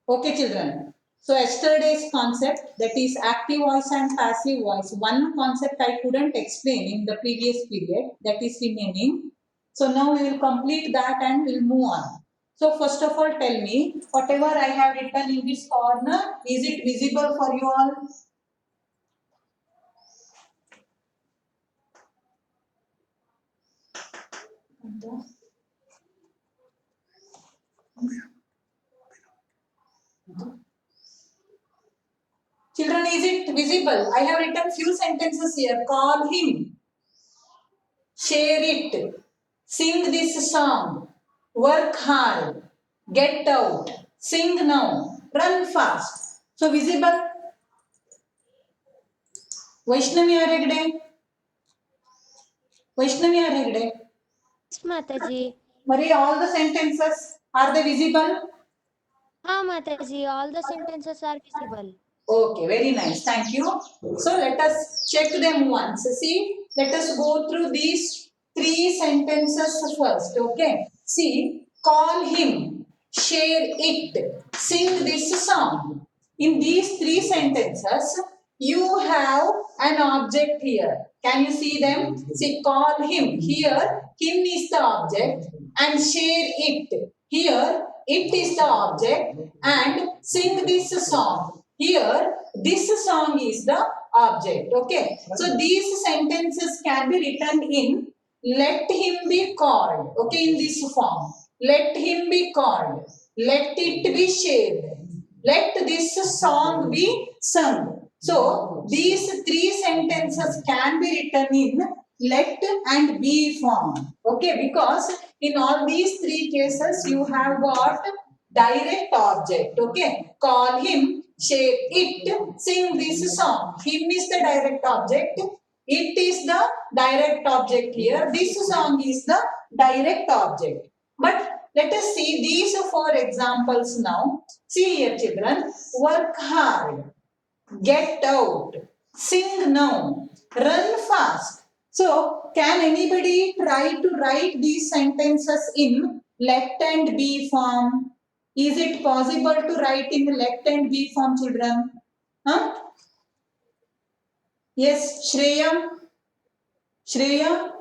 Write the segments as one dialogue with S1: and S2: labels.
S1: Okay, children. So yesterday's concept, that is active voice and passive voice. One concept I couldn't explain in the previous period, that is remaining. So now we will complete that and we'll move on. So first of all, tell me, whatever I have written in this corner, is it visible for you all? Children, is it visible? I have written few sentences here. Call him, share it, sing this song, work hard, get out, sing now, run fast. So visible. Vaishnavi are Hegde. Vaishnavi are Hegde.
S2: Yes, Mataji.
S1: Marie, all the sentences, are they visible?
S2: Ah, Mataji, all the sentences are visible.
S1: Okay, very nice. Thank you. So let us check them once. See, let us go through these three sentences first. Okay. See, call him, share it, sing this song. In these three sentences, you have an object here. Can you see them? See, call him. Here, him is the object and share it. Here, it is the object and sing this song. Here, this song is the object. Okay. So these sentences can be written in let him be called. Okay, in this form. Let him be called. Let it be shared. Let this song be sung. So these three sentences can be written in let and be form. Okay, because in all these three cases you have got direct object. Okay, call him, share it, sing this song. Him is the direct object. It is the direct object here. This song is the direct object. But let us see these four examples now. See here, children. Work hard, get out, sing now, run fast. So, can anybody try to write these sentences in let and be form? Is it possible to write in let and be form, children? Huh? Yes, Shreya? Shreya?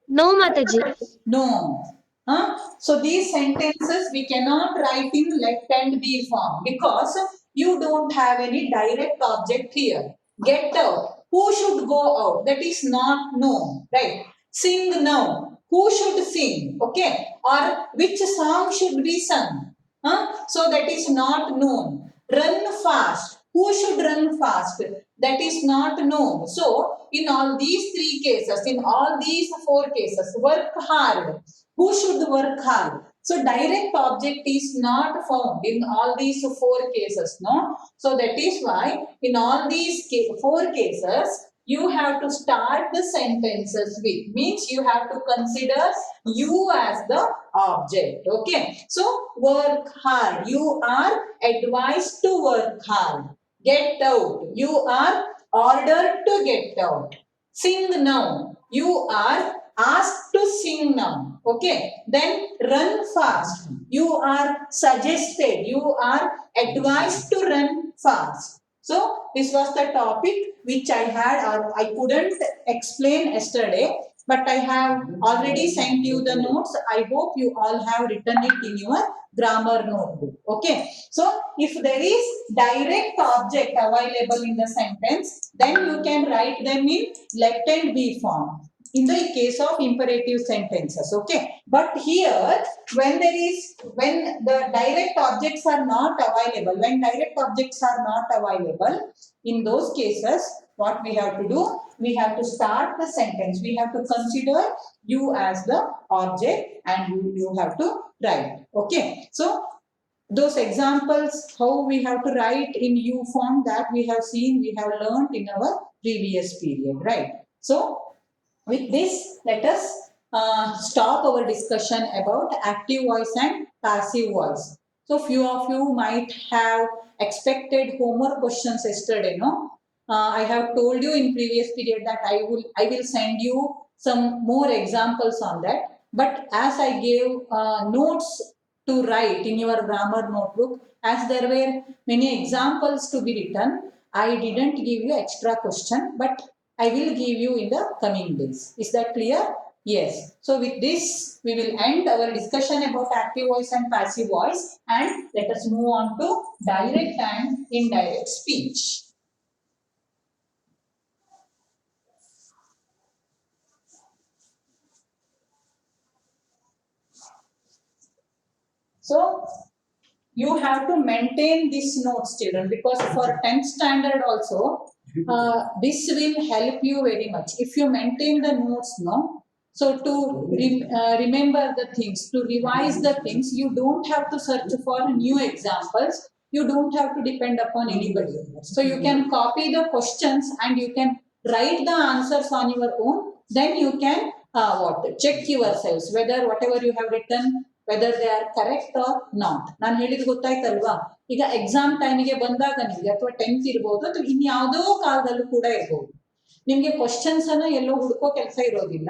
S2: No, Mataji.
S1: No. Huh? So these sentences we cannot write in let and be form because you don't have any direct object here. Get out. Who should go out? That is not known, right? Sing now. Who should sing? Okay. Or which song should be sung? Huh? So that is not known. Run fast. Who should run fast? That is not known. So, in all these three cases, in all these four cases, work hard. Who should work hard? So, direct object is not found in all these four cases, no? So, that is why in all these four cases, you have to start the sentences with, means you have to consider you as the object. Okay. So, work hard. You are advised to work hard. Get out. You are ordered to get out. Sing now. You are asked to sing now. Okay. Then run fast. You are suggested. You are advised to run fast. So this was the topic which I had or I couldn't explain yesterday, but I have already sent you the notes. I hope you all have written it in your grammar notebook. Okay. So if there is direct object available in the sentence, then you can write them in let and be form in the case of imperative sentences. Okay. But here, when the direct objects are not available, when direct objects are not available, in those cases, what we have to do? We have to start the sentence. We have to consider you as the object and you have to write. Okay. So those examples, how we have to write in U form, that we have seen, we have learned in our previous period, right? So with this, let us stop our discussion about active voice and passive voice. So few of you might have expected homework questions yesterday, no? I have told you in previous period that I will send you some more examples on that. But as I gave notes to write in your grammar notebook. As there were many examples to be written, I didn't give you extra question, but I will give you in the coming days. Is that clear? Yes. So with this, we will end our discussion about active voice and passive voice, and let us move on to direct and indirect speech. So you have to maintain these notes, children, because for 10th standard also, this will help you very much. If you maintain the notes, no, so to remember the things, to revise the things, you don't have to search for new examples. You don't have to depend upon anybody. So you can copy the questions and you can write the answers on your own. Then you can check yourselves whether whatever you have written, whether they are correct or not. ನಾನು ಹೇಳಿದ್ ಗೊತ್ತಾಯ್ತಲ್ವಾ? ಈಗ exam ಟೈಮಿಗೆ ಬಂದಾಗ ನಿಮಗೆ ಅಥವಾ 10th ಇರ್ಬೋದು ಅಥವಾ ಇನ್ಯಾವುದೋ ಕಾಲದಲ್ಲೂ ಕೂಡ ಇರ್ಬೋದು, ನಿಮ್ಗೆ ಕ್ವಶನ್ಸ್ ಅನ್ನ ಎಲ್ಲೋ ಹುಡುಕೋ ಕೆಲಸ ಇರೋದಿಲ್ಲ.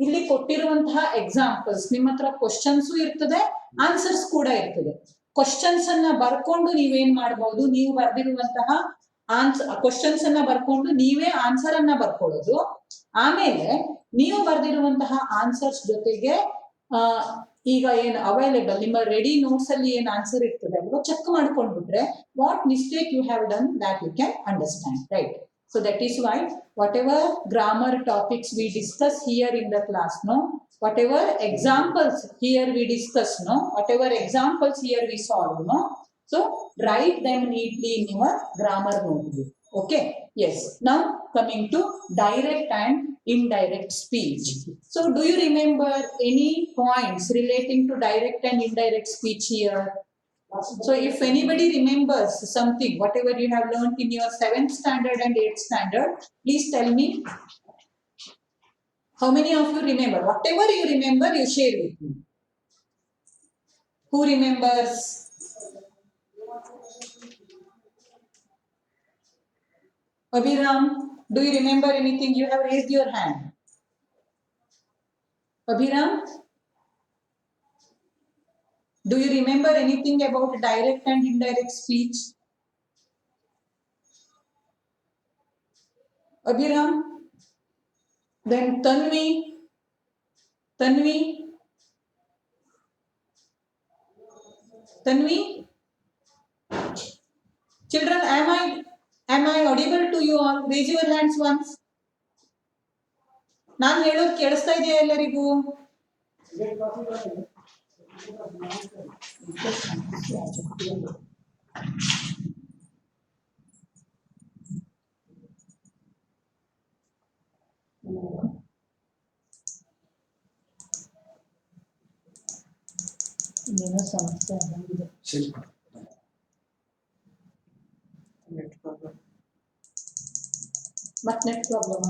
S1: ಇಲ್ಲಿ ಕೊಟ್ಟಿರುವಂತಹ ಎಕ್ಸಾಂಪಲ್ಸ್, ನಿಮ್ಮ ಹತ್ರ ಕ್ವಶನ್ಸ್ ಇರ್ತದೆ, ಆನ್ಸರ್ಸ್ ಕೂಡ ಇರ್ತದೆ. ಕ್ವಶನ್ಸ್ ಅನ್ನ ಬರ್ಕೊಂಡು ನೀವೇನ್ ಮಾಡಬಹುದು, ನೀವು ಬರ್ದಿರುವಂತಹ ಕ್ವಶನ್ಸ್ ಅನ್ನ ಬರ್ಕೊಂಡು ನೀವೇ ಆನ್ಸರ್ ಅನ್ನ ಬರ್ಕೊಳ್ಳೋದು. ಆಮೇಲೆ ನೀವು ಬರ್ದಿರುವಂತಹ ಆನ್ಸರ್ಸ್ ಜೊತೆಗೆ ಈಗ ಏನು ಅವೈಲೇಬಲ್ ನಿಮ್ಮ ರೆಡಿ ನೋಟ್ಸ್ ಅಲ್ಲಿ ಏನ್ ಆನ್ಸರ್ ಇರ್ತದೆ ಅಲ್ವಾ, ಚೆಕ್ ಮಾಡ್ಕೊಂಡ್ಬಿಟ್ರೆ what mistake you have done that you can understand, right? So that is why whatever grammar topics we discuss here in the class, no, whatever examples here we discuss, no, whatever examples here we solve, no, so write them neatly in your grammar notebook. Okay, yes. Now coming to direct and indirect speech. So do you remember any points relating to direct and indirect speech here? So if anybody remembers something, whatever you have learned in your 7th standard and 8th standard, please tell me. How many of you remember? Whatever you remember, you share with me. Who remembers? Abhiram, do you remember anything? You have raised your hand. Abhiram? Do you remember anything about direct and indirect speech? Abhiram? Then Tanvi? Tanvi? Tanvi? Children, am I audible to you all? Raise your hands once. ನಾನು ಹೇಳೋದು ಕೇಳಿಸ್ತಾ ಇದೆಯಾ ಎಲ್ಲರಿಗೂ? ಏನೋ ಸಮಸ್ಯೆ ಆಗಿದೆ. ಮತ್ತೆ net problem.